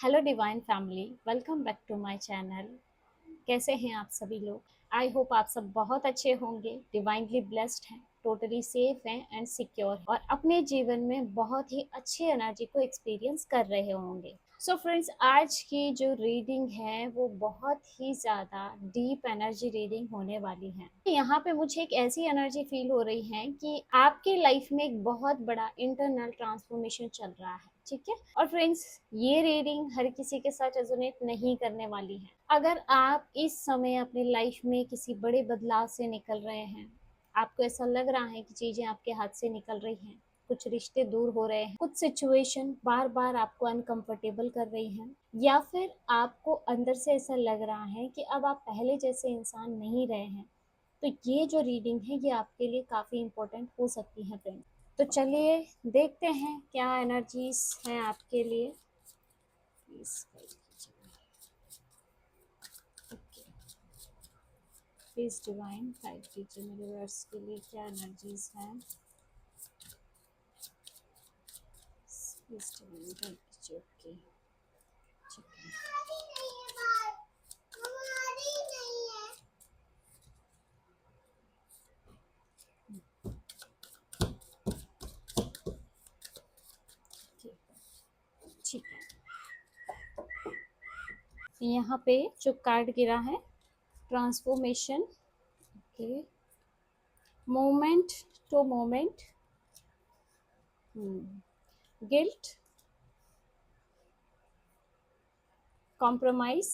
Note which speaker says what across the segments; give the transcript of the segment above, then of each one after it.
Speaker 1: Hello divine family, welcome back to my channel. कैसे हैं आप सभी लोग? आई होप आप सब बहुत अच्छे होंगे, डिवाइनली ब्लेस्ड हैं, टोटली सेफ हैं एंड सिक्योर और अपने जीवन में बहुत ही अच्छी एनर्जी को एक्सपीरियंस कर रहे होंगे। सो फ्रेंड्स, आज की जो रीडिंग है वो बहुत ही ज़्यादा डीप एनर्जी रीडिंग होने वाली है। यहाँ पे मुझे एक ऐसी एनर्जी फील हो रही है कि आपके लाइफ में एक बहुत बड़ा इंटरनल ट्रांसफॉर्मेशन चल रहा है। ठीक है, और फ्रेंड्स, ये रीडिंग हर किसी के साथ रेजोनेट नहीं करने वाली है। अगर आप इस समय अपनी लाइफ में किसी बड़े बदलाव से निकल रहे हैं, आपको ऐसा लग रहा है कि चीजें आपके हाथ से निकल रही हैं, कुछ रिश्ते दूर हो रहे हैं, कुछ सिचुएशन बार बार आपको अनकंफर्टेबल कर रही हैं, या फिर आपको अंदर से ऐसा लग रहा है कि अब आप पहले जैसे इंसान नहीं रहे हैं, तो ये जो रीडिंग है ये आपके लिए काफ़ी इम्पोर्टेंट हो सकती है फ्रेंड्स। तो चलिए देखते हैं क्या एनर्जीज हैं आपके लिए। प्लीज प्लीज डिवाइन गाइड कीजिए मेरे वर्ड्स के लिए, क्या एनर्जीज हैं। प्लीज डिवाइन गाइड कीजिए। ओके, ठीक है। ठीक है, यहाँ पे जो कार्ड गिरा है, transformation. Okay, moment to moment, guilt, compromise,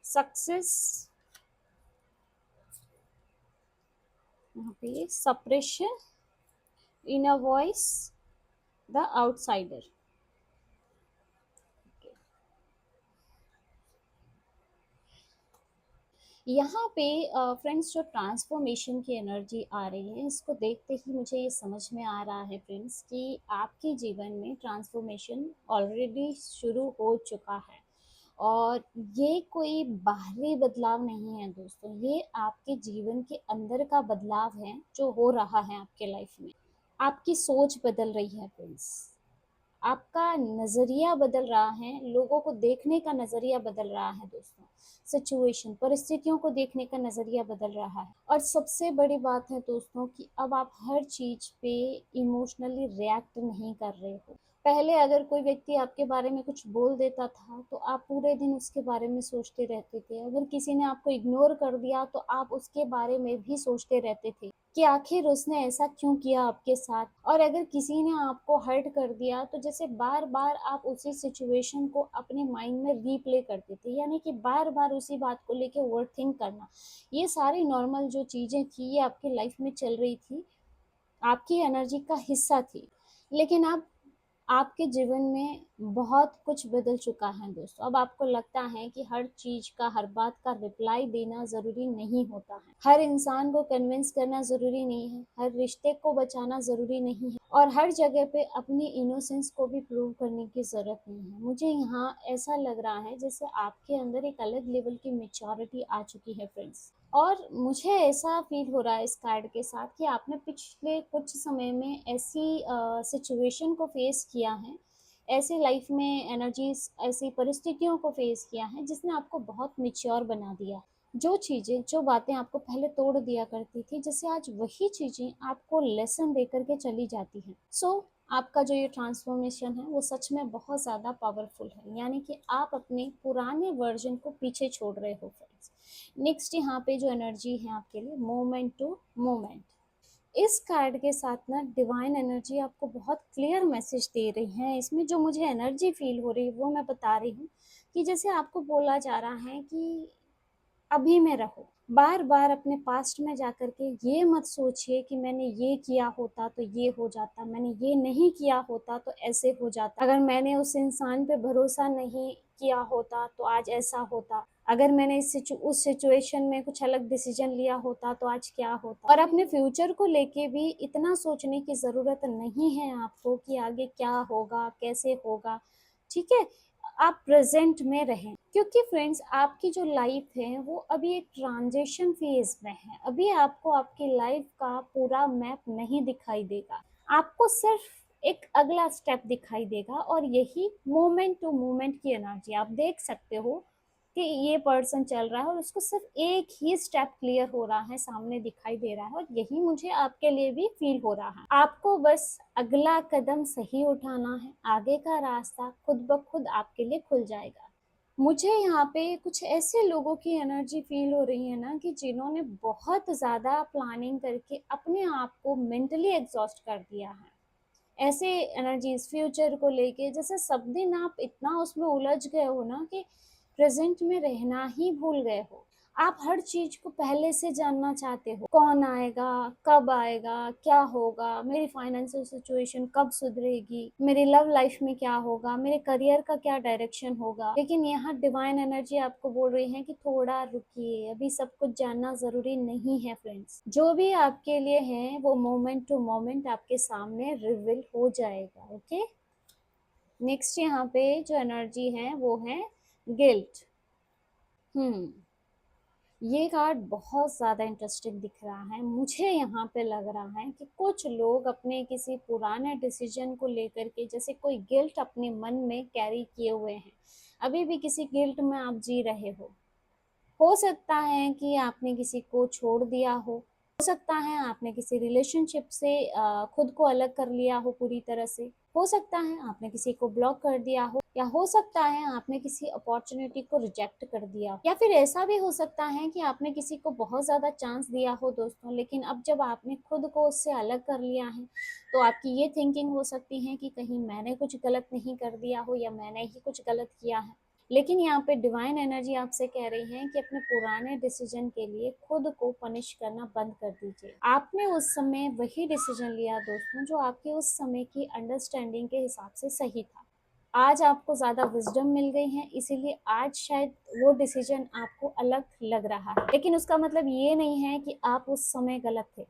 Speaker 1: success, यहाँ पे suppression, inner voice, the outsider. यहाँ पे फ्रेंड्स, जो ट्रांसफॉर्मेशन की एनर्जी आ रही है, इसको देखते ही मुझे ये समझ में आ रहा है फ्रेंड्स कि आपके जीवन में ट्रांसफॉर्मेशन ऑलरेडी शुरू हो चुका है। और ये कोई बाहरी बदलाव नहीं है दोस्तों, ये आपके जीवन के अंदर का बदलाव है जो हो रहा है आपके लाइफ में। आपकी सोच बदल रही है फ्रेंड्स, आपका नज़रिया बदल रहा है, लोगों को देखने का नज़रिया बदल रहा है दोस्तों, सिचुएशन परिस्थितियों को देखने का नज़रिया बदल रहा है। और सबसे बड़ी बात है दोस्तों कि अब आप हर चीज़ पे इमोशनली रिएक्ट नहीं कर रहे हो। पहले अगर कोई व्यक्ति आपके बारे में कुछ बोल देता था तो आप पूरे दिन उसके बारे में सोचते रहते थे, अगर किसी ने आपको इग्नोर कर दिया तो आप उसके बारे में भी सोचते रहते थे कि आखिर उसने ऐसा क्यों किया आपके साथ। और अगर किसी ने आपको हर्ट कर दिया तो जैसे बार बार आप उसी सिचुएशन को अपने माइंड में रीप्ले करते थे, यानी कि बार बार उसी बात को लेके ओवर थिंक करना। ये सारी नॉर्मल जो चीज़ें थी ये आपकी लाइफ में चल रही थी, आपकी एनर्जी का हिस्सा थी। लेकिन अब आपके जीवन में बहुत कुछ बदल चुका है दोस्तों। अब आपको लगता है कि हर चीज का, हर बात का रिप्लाई देना जरूरी नहीं होता है, हर इंसान को कन्विंस करना जरूरी नहीं है, हर रिश्ते को बचाना जरूरी नहीं है, और हर जगह पे अपनी इनोसेंस को भी प्रूव करने की जरूरत नहीं है। मुझे यहाँ ऐसा लग रहा है जैसे आपके अंदर एक अलग लेवल की मेच्योरिटी आ चुकी है फ्रेंड्स। और मुझे ऐसा फील हो रहा है इस कार्ड के साथ कि आपने पिछले कुछ समय में ऐसी सिचुएशन को फेस किया है, ऐसी लाइफ में एनर्जीज, ऐसी परिस्थितियों को फेस किया है जिसने आपको बहुत मेच्योर बना दिया। जो चीज़ें, जो बातें आपको पहले तोड़ दिया करती थी, जैसे आज वही चीज़ें आपको लेसन दे करके चली जाती हैं। आपका जो ये ट्रांसफॉर्मेशन है वो सच में बहुत ज़्यादा पावरफुल है, यानी कि आप अपने पुराने वर्जन को पीछे छोड़ रहे हो फ्रेंड्स। नेक्स्ट यहाँ पे जो एनर्जी है आपके लिए, मोमेंट टू मोमेंट। इस कार्ड के साथ ना डिवाइन एनर्जी आपको बहुत क्लियर मैसेज दे रही है। इसमें जो मुझे एनर्जी फील हो रही है वो मैं बता रही हूँ कि जैसे आपको बोला जा रहा है कि अभी में रहो, बार बार अपने पास्ट में जाकर के ये मत सोचिए कि मैंने ये किया होता तो ये हो जाता, मैंने ये नहीं किया होता तो ऐसे हो जाता, अगर मैंने उस इंसान पे भरोसा नहीं किया होता तो आज ऐसा होता, अगर मैंने उस सिचुएशन में कुछ अलग डिसीजन लिया होता तो आज क्या होता। और अपने फ्यूचर को लेके भी इतना सोचने की ज़रूरत नहीं है आपको कि आगे क्या होगा, कैसे होगा। ठीक है, आप प्रेजेंट में रहें, क्योंकि फ्रेंड्स आपकी जो लाइफ है वो अभी एक ट्रांजिशन फेज में है। अभी आपको आपकी लाइफ का पूरा मैप नहीं दिखाई देगा, आपको सिर्फ एक अगला स्टेप दिखाई देगा। और यही मोमेंट टू मोमेंट की एनर्जी, आप देख सकते हो कि ये पर्सन चल रहा है और उसको सिर्फ एक ही स्टेप क्लियर हो रहा है, सामने दिखाई दे रहा है, और यही मुझे आपके लिए भी फील हो रहा है। आपको बस अगला कदम सही उठाना है, आगे का रास्ता खुद ब खुद आपके लिए खुल जाएगा। मुझे यहाँ पे कुछ ऐसे लोगों की एनर्जी फील हो रही है ना, कि जिन्होंने बहुत ज़्यादा प्लानिंग करके अपने आप को मेंटली एग्जॉस्ट कर दिया है। ऐसे एनर्जीज फ्यूचर को लेके, जैसे सब दिन आप इतना उसमें उलझ गए हो ना कि प्रेजेंट में रहना ही भूल गए हो। आप हर चीज को पहले से जानना चाहते हो, कौन आएगा, कब आएगा, क्या होगा, मेरी फाइनेंशियल सिचुएशन कब सुधरेगी, मेरी लव लाइफ में क्या होगा, मेरे करियर का क्या डायरेक्शन होगा। लेकिन यहाँ डिवाइन एनर्जी आपको बोल रही है कि थोड़ा रुकिए, अभी सब कुछ जानना जरूरी नहीं है फ्रेंड्स। जो भी आपके लिए है वो मोमेंट टू मोमेंट आपके सामने रिवील हो जाएगा। ओके, नेक्स्ट यहाँ पे जो एनर्जी है वो है गिल्ट। हम्म, ये कार्ड बहुत ज़्यादा इंटरेस्टिंग दिख रहा है। मुझे यहाँ पे लग रहा है कि कुछ लोग अपने किसी पुराने डिसीजन को लेकर के जैसे कोई गिल्ट अपने मन में कैरी किए हुए हैं। अभी भी किसी गिल्ट में आप जी रहे हो सकता है कि आपने किसी को छोड़ दिया हो सकता है आपने किसी रिलेशनशिप से खुद को अलग कर लिया हो पूरी तरह से। हो सकता है आपने किसी को ब्लॉक कर दिया हो, या हो सकता है आपने किसी अपॉर्चुनिटी को रिजेक्ट कर दिया हो, या फिर ऐसा भी हो सकता है कि आपने किसी को बहुत ज्यादा चांस दिया हो दोस्तों, लेकिन अब जब आपने खुद को उससे अलग कर लिया है तो आपकी ये थिंकिंग हो सकती है कि कहीं मैंने कुछ गलत नहीं कर दिया हो या मैंने ही कुछ गलत किया है। लेकिन यहाँ पे डिवाइन एनर्जी आपसे कह रही है कि अपने पुराने डिसीजन के लिए खुद को पनिश करना बंद कर दीजिए। आपने उस समय वही डिसीजन लिया दोस्तों जो आपके उस समय की अंडरस्टैंडिंग के हिसाब से सही था। आज आपको ज्यादा विजडम मिल गई है, इसीलिए आज शायद वो डिसीजन आपको अलग लग रहा है, लेकिन उसका मतलब ये नहीं है कि आप उस समय गलत थे।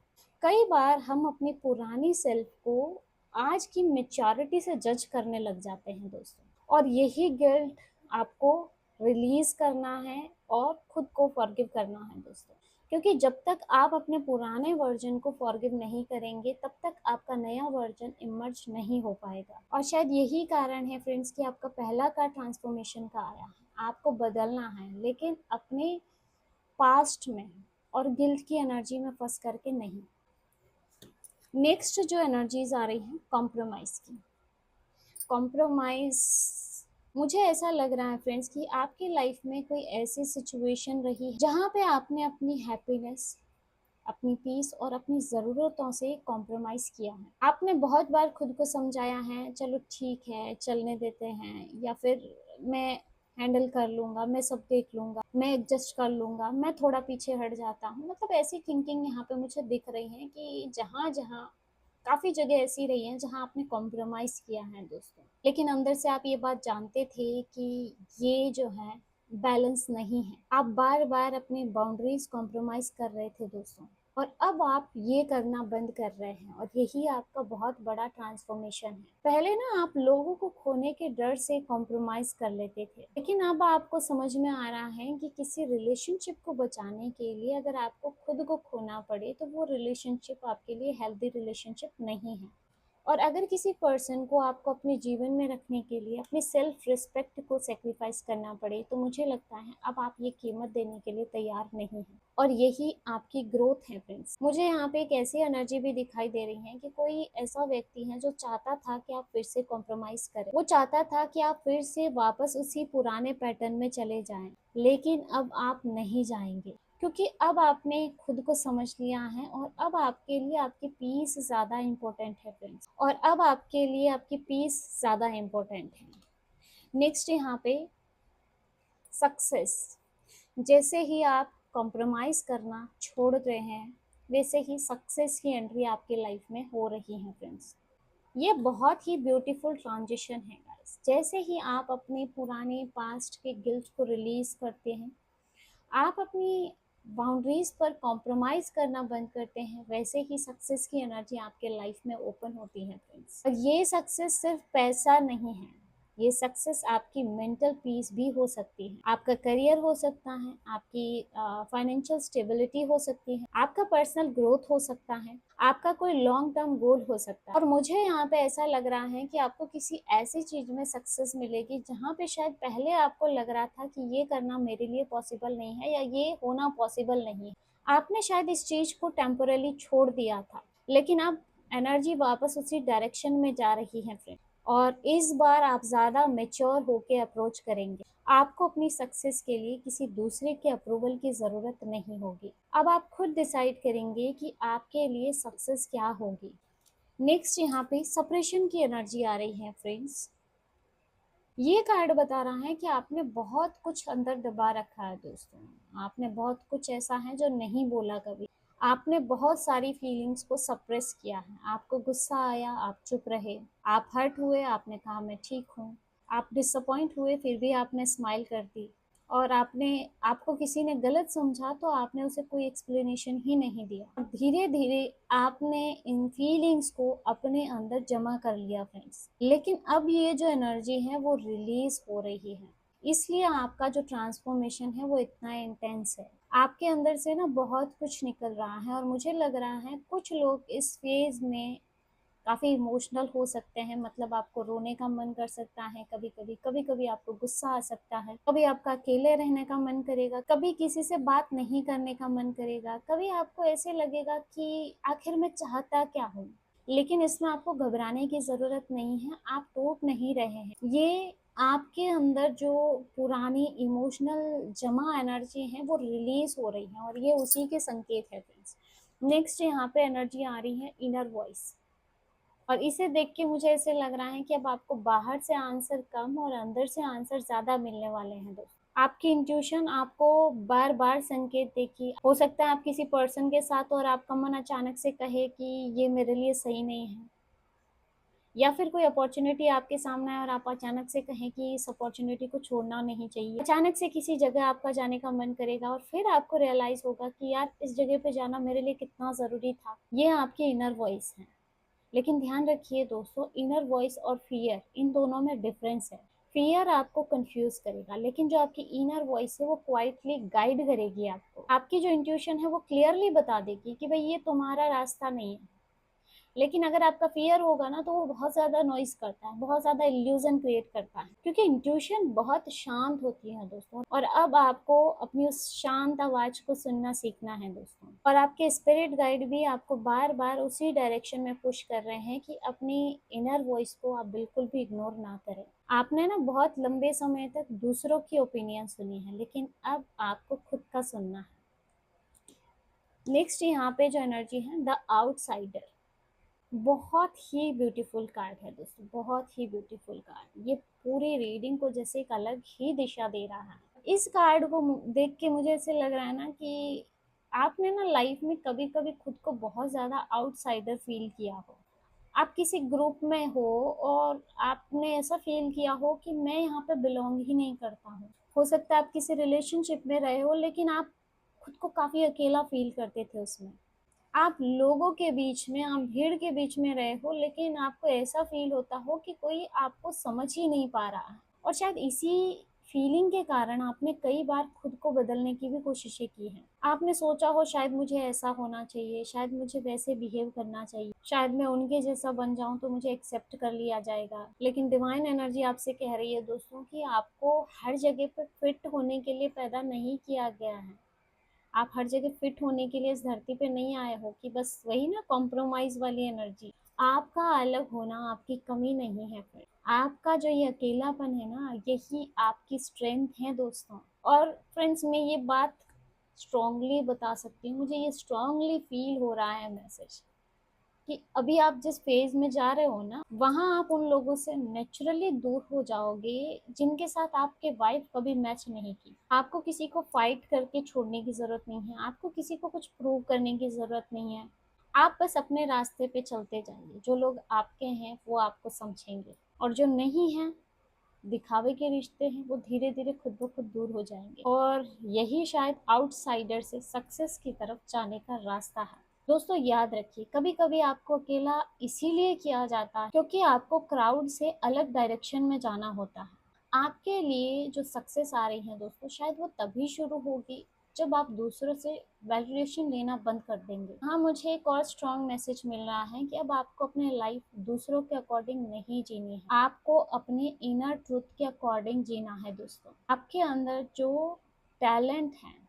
Speaker 1: कई बार हम अपनी पुरानी सेल्फ को आज की मेच्योरिटी से जज करने लग जाते हैं दोस्तों, और यही गिल्ट आपको रिलीज करना है और खुद को फॉरगिव करना है दोस्तों। क्योंकि जब तक आप अपने पुराने वर्जन को फॉरगिव नहीं करेंगे तब तक आपका नया वर्जन इमर्ज नहीं हो पाएगा। और शायद यही कारण है फ्रेंड्स कि आपका पहला कार्ड ट्रांसफॉर्मेशन का आया है। आपको बदलना है, लेकिन अपने पास्ट में और गिल्ट की एनर्जी में फंस करके नहीं। नेक्स्ट जो एनर्जीज आ रही हैं कॉम्प्रोमाइज की। कॉम्प्रोमाइज, मुझे ऐसा लग रहा है फ्रेंड्स कि आपकी लाइफ में कोई ऐसी सिचुएशन रही है जहाँ पे आपने अपनी हैप्पीनेस, अपनी पीस और अपनी ज़रूरतों से कॉम्प्रोमाइज़ किया है। आपने बहुत बार खुद को समझाया है, चलो ठीक है चलने देते हैं, या फिर मैं हैंडल कर लूँगा, मैं सब देख लूँगा, मैं एडजस्ट कर लूँगा, मैं थोड़ा पीछे हट जाता हूँ। मतलब ऐसी थिंकिंग यहाँ पे मुझे दिख रही है कि जहाँ जहाँ काफ़ी जगह ऐसी रही हैं जहाँ आपने कॉम्प्रोमाइज़ किया है दोस्तों, लेकिन अंदर से आप ये बात जानते थे कि ये जो है बैलेंस नहीं है। आप बार बार अपनी बाउंड्रीज कॉम्प्रोमाइज़ कर रहे थे दोस्तों, और अब आप ये करना बंद कर रहे हैं, और यही आपका बहुत बड़ा ट्रांसफॉर्मेशन है। पहले ना आप लोगों को खोने के डर से कॉम्प्रोमाइज़ कर लेते थे, लेकिन अब आपको समझ में आ रहा है कि किसी रिलेशनशिप को बचाने के लिए अगर आपको खुद को खोना पड़े तो वो रिलेशनशिप आपके लिए हेल्दी रिलेशनशिप नहीं है। और अगर किसी पर्सन को आपको अपने जीवन में रखने के लिए अपनी सेल्फ रिस्पेक्ट को सेक्रीफाइस करना पड़े तो मुझे लगता है अब आप ये कीमत देने के लिए तैयार नहीं हैं, और यही आपकी ग्रोथ है फ्रेंड्स। मुझे यहाँ पे एक ऐसी एनर्जी भी दिखाई दे रही है कि कोई ऐसा व्यक्ति है जो चाहता था कि आप फिर से कॉम्प्रोमाइज करें, वो चाहता था कि आप फिर से वापस उसी पुराने पैटर्न में चले जाएं, लेकिन अब आप नहीं जाएंगे, क्योंकि अब आपने खुद को समझ लिया है, और अब आपके लिए आपकी पीस ज़्यादा इम्पोर्टेंट है फ्रेंड्स, और अब आपके लिए आपकी पीस ज़्यादा इम्पोर्टेंट है। नेक्स्ट यहाँ पे सक्सेस। जैसे ही आप कॉम्प्रोमाइज़ करना छोड़ रहे हैं वैसे ही सक्सेस की एंट्री आपकी लाइफ में हो रही है फ्रेंड्स। ये बहुत ही ब्यूटीफुल ट्रांजिशन है गाइस। जैसे ही आप अपने पुराने पास्ट के गिल्ट को रिलीज करते हैं, आप अपनी बाउंड्रीज पर कॉम्प्रोमाइज करना बंद करते हैं, वैसे ही सक्सेस की एनर्जी आपके लाइफ में ओपन होती है फ्रेंड्स। और ये सक्सेस सिर्फ पैसा नहीं है, ये सक्सेस आपकी मेंटल पीस भी हो सकती है, आपका करियर हो सकता है, आपकी फाइनेंशियल स्टेबिलिटी हो सकती है, आपका पर्सनल ग्रोथ हो सकता है, आपका कोई लॉन्ग टर्म गोल हो सकता है। और मुझे यहाँ पे ऐसा लग रहा है कि आपको किसी ऐसी चीज में सक्सेस मिलेगी जहाँ पे शायद पहले आपको लग रहा था कि ये करना मेरे लिए पॉसिबल नहीं है या ये होना पॉसिबल नहीं है। आपने शायद इस चीज को टेम्पोरली छोड़ दिया था, लेकिन अब एनर्जी वापस उसी डायरेक्शन में जा रही है फ्रेंड। और इस बार आप ज़्यादा मेच्योर होके अप्रोच करेंगे। आपको अपनी सक्सेस के लिए किसी दूसरे के अप्रूवल की ज़रूरत नहीं होगी। अब आप खुद डिसाइड करेंगे कि आपके लिए सक्सेस क्या होगी। नेक्स्ट यहाँ पे सेपरेशन की एनर्जी आ रही है फ्रेंड्स। ये कार्ड बता रहा है कि आपने बहुत कुछ अंदर दबा रखा है दोस्तों। आपने बहुत कुछ ऐसा है जो नहीं बोला कभी। आपने बहुत सारी फीलिंग्स को सप्रेस किया है। आपको गुस्सा आया, आप चुप रहे। आप हर्ट हुए, आपने कहा मैं ठीक हूँ। आप डिसअपॉइंट हुए, फिर भी आपने स्माइल कर दी। और आपने आपको किसी ने गलत समझा तो आपने उसे कोई एक्सप्लेनेशन ही नहीं दिया। धीरे धीरे आपने इन फीलिंग्स को अपने अंदर जमा कर लिया फ्रेंड्स। लेकिन अब ये जो एनर्जी है वो रिलीज हो रही है, इसलिए आपका जो ट्रांसफॉर्मेशन है वो इतना इंटेंस है। आपके अंदर से ना बहुत कुछ निकल रहा है और मुझे लग रहा है कुछ लोग इस फेज में काफ़ी इमोशनल हो सकते हैं। मतलब आपको रोने का मन कर सकता है, कभी कभी कभी कभी आपको गुस्सा आ सकता है, कभी आपका अकेले रहने का मन करेगा, कभी किसी से बात नहीं करने का मन करेगा, कभी आपको ऐसे लगेगा कि आखिर मैं चाहता क्या हूँ। लेकिन इसमें आपको घबराने की ज़रूरत नहीं है, आप टूट नहीं रहे हैं। ये आपके अंदर जो पुरानी इमोशनल जमा एनर्जी है वो रिलीज हो रही है और ये उसी के संकेत है फ्रेंड्स। नेक्स्ट यहाँ पे एनर्जी आ रही है इनर वॉइस। और इसे देख के मुझे ऐसे लग रहा है कि अब आपको बाहर से आंसर कम और अंदर से आंसर ज्यादा मिलने वाले हैं दोस्तों। आपकी इंट्यूशन आपको बार बार संकेत देगी। हो सकता है आप किसी पर्सन के साथ और आपका मन अचानक से कहे कि ये मेरे लिए सही नहीं है, या फिर कोई अपॉर्चुनिटी आपके सामने आए और आप अचानक से कहें कि इस अपॉर्चुनिटी को छोड़ना नहीं चाहिए। अचानक से किसी जगह आपका जाने का मन करेगा और फिर आपको रियलाइज होगा कि यार इस जगह पे जाना मेरे लिए कितना ज़रूरी था। ये आपकी इनर वॉइस है। लेकिन ध्यान रखिए दोस्तों, इनर वॉइस और फियर, इन दोनों में डिफरेंस है। फियर आपको कंफ्यूज करेगा, लेकिन जो आपकी इनर वॉइस है वो क्वाइटली गाइड करेगी आपको। आपकी जो इंट्यूशन है वो क्लियरली बता देगी कि भाई ये तुम्हारा रास्ता नहीं है। लेकिन अगर आपका फियर होगा ना तो वो बहुत ज्यादा नॉइस करता है, बहुत ज्यादा इल्यूजन क्रिएट करता है, क्योंकि इंट्यूशन बहुत शांत होती है दोस्तों। और अब आपको अपनी उस शांत आवाज को सुनना सीखना है दोस्तों। और आपके स्पिरिट गाइड भी आपको बार बार उसी डायरेक्शन में पुश कर रहे हैं कि अपनी इनर वॉइस को आप बिल्कुल भी इग्नोर ना करें। आपने ना बहुत लंबे समय तक दूसरों की ओपिनियन सुनी है, लेकिन अब आपको खुद का सुनना है। नेक्स्ट यहाँ पे जो एनर्जी है द आउटसाइडर। बहुत ही ब्यूटीफुल कार्ड है दोस्तों, बहुत ही ब्यूटीफुल कार्ड। ये पूरी रीडिंग को जैसे एक अलग ही दिशा दे रहा है। इस कार्ड को देख के मुझे ऐसे लग रहा है ना कि आपने ना लाइफ में कभी कभी खुद को बहुत ज़्यादा आउटसाइडर फील किया हो। आप किसी ग्रुप में हो और आपने ऐसा फील किया हो कि मैं यहाँ पे बिलोंग ही नहीं करता हूँ। हो सकता है आप किसी रिलेशनशिप में रहे हो, लेकिन आप खुद को काफ़ी अकेला फील करते थे उसमें। आप लोगों के बीच में, आप भीड़ के बीच में रहे हो, लेकिन आपको ऐसा फील होता हो कि कोई आपको समझ ही नहीं पा रहा है। और शायद इसी फीलिंग के कारण आपने कई बार खुद को बदलने की भी कोशिशें की हैं। आपने सोचा हो शायद मुझे ऐसा होना चाहिए, शायद मुझे वैसे बिहेव करना चाहिए, शायद मैं उनके जैसा बन जाऊं तो मुझे एक्सेप्ट कर लिया जाएगा। लेकिन डिवाइन एनर्जी आपसे कह रही है दोस्तों कि आपको हर जगह पर फिट होने के लिए पैदा नहीं किया गया है। आप हर जगह फिट होने के लिए इस धरती पे नहीं आए हो कि बस वही ना कॉम्प्रोमाइज वाली एनर्जी। आपका अलग होना आपकी कमी नहीं है फ्रेंड। आपका जो ये अकेलापन है ना, यही आपकी स्ट्रेंथ है दोस्तों। और फ्रेंड्स, मैं ये बात स्ट्रांगली बता सकती हूँ, मुझे ये स्ट्रांगली फील हो रहा है मैसेज कि अभी आप जिस फेज में जा रहे हो ना, वहां आप उन लोगों से नेचुरली दूर हो जाओगे जिनके साथ आपके वाइब कभी मैच नहीं की। आपको किसी को फाइट करके छोड़ने की जरूरत नहीं है, आपको किसी को कुछ प्रूव करने की जरूरत नहीं है। आप बस अपने रास्ते पे चलते जाइए। जो लोग आपके हैं वो आपको समझेंगे, और जो नहीं है, दिखावे के रिश्ते हैं, वो धीरे धीरे खुद ब खुद दूर हो जाएंगे। और यही शायद आउटसाइडर से सक्सेस की तरफ जाने का रास्ता है। दोस्तों याद रखिए, कभी कभी आपको अकेला इसीलिए किया जाता है क्योंकि आपको क्राउड से अलग डायरेक्शन में जाना होता है। आपके लिए जो सक्सेस आ रही है दोस्तों, शायद वो तभी शुरू होगी जब आप दूसरों से वैलिडेशन लेना बंद कर देंगे। हाँ, मुझे एक और स्ट्रॉन्ग मैसेज मिल रहा है कि अब आपको अपने लाइफ दूसरों के अकॉर्डिंग नहीं जीनी है, आपको अपने इनर ट्रूथ के अकॉर्डिंग जीना है। दोस्तों, आपके अंदर जो टैलेंट है,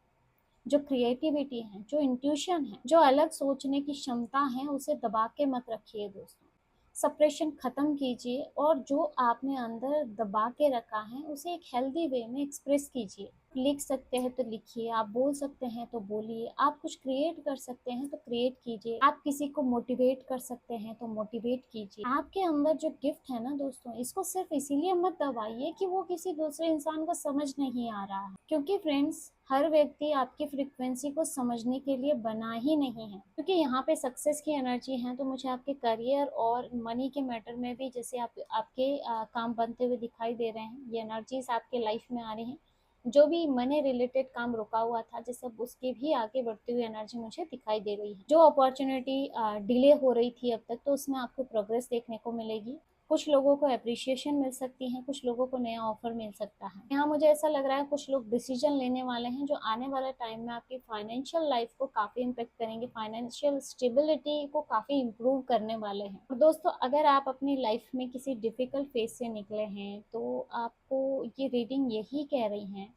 Speaker 1: जो क्रिएटिविटी है, जो इंट्यूशन है, जो अलग सोचने की क्षमता है, उसे दबा के मत रखिए दोस्तों। सप्रेशन खत्म कीजिए और जो आपने अंदर दबा के रखा है उसे एक हेल्दी वे में एक्सप्रेस कीजिए। लिख सकते हैं तो लिखिए, आप बोल सकते हैं तो बोलिए, आप कुछ क्रिएट कर सकते हैं तो क्रिएट कीजिए, आप किसी को मोटिवेट कर सकते हैं तो मोटिवेट कीजिए। आपके अंदर जो गिफ्ट है ना दोस्तों, इसको सिर्फ इसीलिए मत दबाइए कि वो किसी दूसरे इंसान को समझ नहीं आ रहा है, क्योंकि फ्रेंड्स, हर व्यक्ति आपकी फ्रीक्वेंसी को समझने के लिए बना ही नहीं है। क्योंकि यहाँ पे सक्सेस की एनर्जी है, तो मुझे आपके करियर और मनी के मैटर में भी जैसे आपके काम बनते हुए दिखाई दे रहे हैं, ये एनर्जीज आपके लाइफ में आ रही हैं। जो भी मनी रिलेटेड काम रुका हुआ था, जैसे उसके भी आगे बढ़ती हुई एनर्जी मुझे दिखाई दे रही है। जो अपॉर्चुनिटी डिले हो रही थी अब तक, तो उसमें आपको प्रोग्रेस देखने को मिलेगी। कुछ लोगों को अप्रिशिएशन मिल सकती है, कुछ लोगों को नया ऑफर मिल सकता है। यहाँ मुझे ऐसा लग रहा है कुछ लोग डिसीजन लेने वाले हैं जो आने वाले टाइम में आपकी फाइनेंशियल लाइफ को काफी इम्पेक्ट करेंगे, फाइनेंशियल स्टेबिलिटी को काफी इम्प्रूव करने वाले हैं। और दोस्तों, अगर आप अपनी लाइफ में किसी डिफिकल्ट फेज से निकले हैं, तो आपको ये रीडिंग यही कह रही है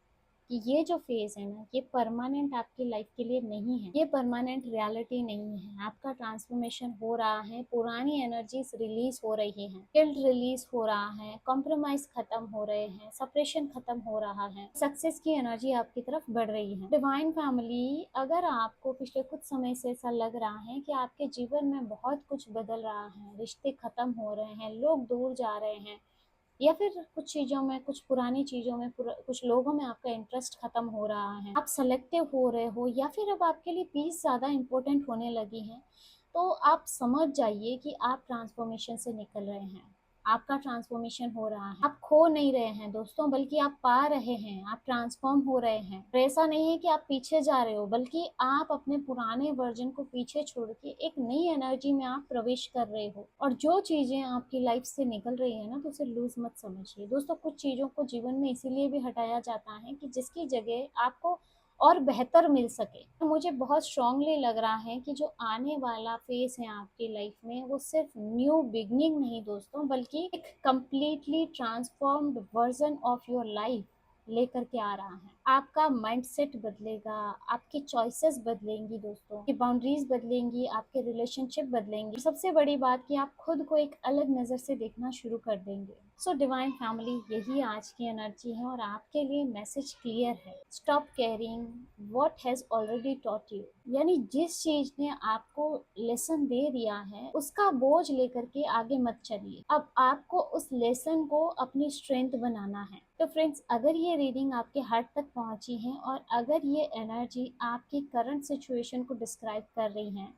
Speaker 1: कि ये जो फेज है ना, ये परमानेंट आपकी लाइफ के लिए नहीं है, ये परमानेंट रियलिटी नहीं है। आपका ट्रांसफॉर्मेशन हो रहा है, पुरानी एनर्जीज रिलीज हो रही हैं, गिल्ट रिलीज हो रहा है, कॉम्प्रोमाइज खत्म हो रहे हैं, सेपरेशन खत्म हो रहा है, सक्सेस की एनर्जी आपकी तरफ बढ़ रही है। डिवाइन फैमिली, अगर आपको पिछले कुछ समय से ऐसा लग रहा है कि आपके जीवन में बहुत कुछ बदल रहा है, रिश्ते खत्म हो रहे हैं, लोग दूर जा रहे हैं, या फिर कुछ चीज़ों में, कुछ पुरानी चीज़ों में, कुछ लोगों में आपका इंटरेस्ट खत्म हो रहा है, आप सेलेक्टिव हो रहे हो, या फिर अब आपके लिए पीस ज़्यादा इंपॉर्टेंट होने लगी है, तो आप समझ जाइए कि आप ट्रांसफॉर्मेशन से निकल रहे हैं। आपका ट्रांसफॉर्मेशन हो रहा है, आप खो नहीं रहे हैं दोस्तों, बल्कि आप पा रहे हैं, आप ट्रांसफॉर्म हो रहे हैं। और ऐसा नहीं है कि आप पीछे जा रहे हो, बल्कि आप अपने पुराने वर्जन को पीछे छोड़ के एक नई एनर्जी में आप प्रवेश कर रहे हो। और जो चीजें आपकी लाइफ से निकल रही है ना, तो उसे लूज मत समझिए दोस्तों। कुछ चीजों को जीवन में इसीलिए भी हटाया जाता है कि जिसकी जगह आपको और बेहतर मिल सके। तो मुझे बहुत स्ट्रांगली लग रहा है कि जो आने वाला फेज है आपकी लाइफ में, वो सिर्फ न्यू बिगनिंग नहीं दोस्तों, बल्कि एक completely transformed version of your life लेकर के आ रहा है। आपका माइंडसेट बदलेगा, आपकी चॉइसेस बदलेंगी दोस्तों, की बाउंड्रीज बदलेंगी, आपके रिलेशनशिप बदलेंगे, सबसे बड़ी बात कि आप खुद को एक अलग नजर से देखना शुरू कर देंगे। सो डिवाइन फैमिली, यही आज की एनर्जी है और आपके लिए मैसेज क्लियर है। Stop caring what has already taught you, यानी जिस चीज ने आपको लेसन दे दिया है, उसका बोझ लेकर के आगे मत चलिए। अब आपको उस लेसन को अपनी स्ट्रेंथ बनाना है। तो फ्रेंड्स, अगर ये रीडिंग आपके हार्ट तक पहुंची है और अगर ये एनर्जी आपकी करंट सिचुएशन को डिस्क्राइब कर रही है,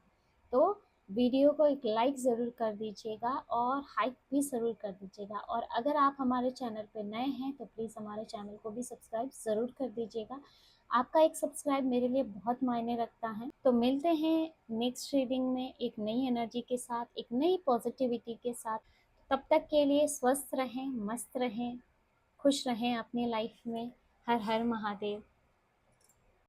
Speaker 1: तो वीडियो को एक लाइक ज़रूर कर दीजिएगा और हाइप भी ज़रूर कर दीजिएगा। और अगर आप हमारे चैनल पर नए हैं तो प्लीज़ हमारे चैनल को भी सब्सक्राइब ज़रूर कर दीजिएगा। आपका एक सब्सक्राइब मेरे लिए बहुत मायने रखता है। तो मिलते हैं नेक्स्ट रीडिंग में एक नई एनर्जी के साथ, एक नई पॉजिटिविटी के साथ। तब तक के लिए स्वस्थ रहें, मस्त रहें, खुश रहें अपनी लाइफ में। हर हर महादेव।